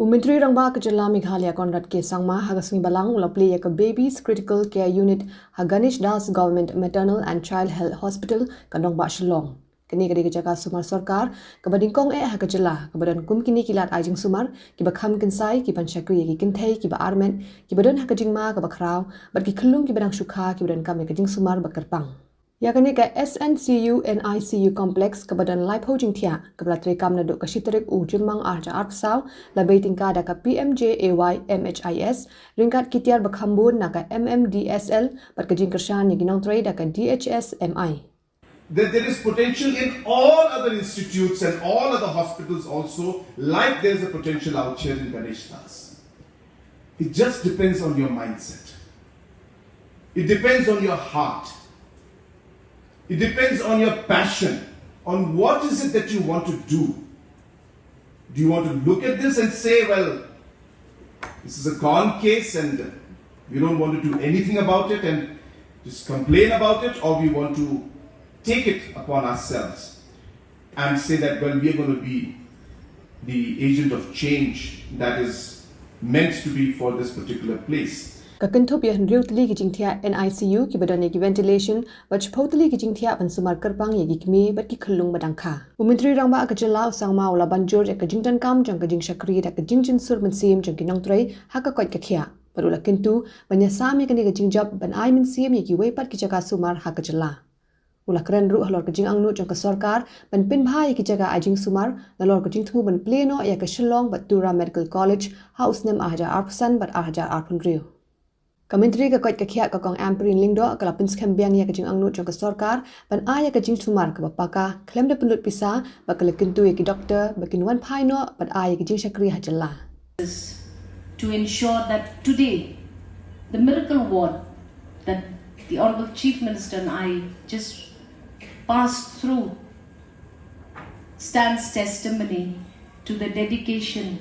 Myntri Rangbah Jylla Meghalaya Conrad ke Sangma hagasmi Balang ula Plie ka babies critical care unit ha Ganesh Das government maternal and child health hospital ka nongbah Shillong. Kini kadi jaka sumar sorkar ka nyngkong ha ka Jylla ka badan kum kini kilat jingsumar kiba kham kynsai kiban shakri ki kynthei kiba armet kibadan ha ka jingma ka khraw bat ki khunlung kibadang shukha kibadan kam ka jingsumar bakarpang. Ya kini ka SNCU-NICU complex ka badan life hojing thia ka blatre kam na do ka shitarik jingmang arja arpsaw labai tingka da ka PMJAY-MHIS ringkat kitiar bakhambun na ka MMDSL bat ka jingkershan ni ginong tray da ka DHS-MI. That there is potential in all other institutes and all other hospitals also, like there's a potential out here in Ganesh Das. It just depends on your mindset. It depends on your heart. It depends on your passion, on what is it that you want to do. Do you want to look at this and say, well, this is a gone case and we don't want to do anything about it and just complain about it, or we want to take it upon ourselves and say that, well, we are going to be the agent of change that is meant to be for this particular place. Kakenthop ya hendriutli ki jingthia NICU ki badani ki ventilation bach photli ki jingthia ban sumar karpang ye ki me bat ki khulung badangkha. Myntri Rangbah ka Jylla Sangma ula banjur ka jingtan kam jang ka jing shakri da ka jingjin sur man sim jang ki nongtrai ha ka kot ka khia. Barula kintu banya sami ka ni ka jingjab ban ai min sim ye ki weipat ki jaka sumar ha ka Jylla. Ula kren ru halor ka jing angnu jang ka sorkar ban pin bhai ki jaga ajing sumar nalor ka jing thu ban pleno ya ka Shillong bat tura medical college house nem ahja arpsan bat ahja arpunriu. Commentary ka kwat ka khia ka kong amperin lingdo ka lapins khembiang ya ka jing angnu jong ka sorkar ban aya ka jing sumar ka bapaka klem da pulut pisa ba ka lekintu ya ki doctor ba kin wan phaino bat aya ki jing shakri ha Jylla. To ensure that today the miracle ward that the Honorable Chief Minister and I just passed through stands testimony to the dedication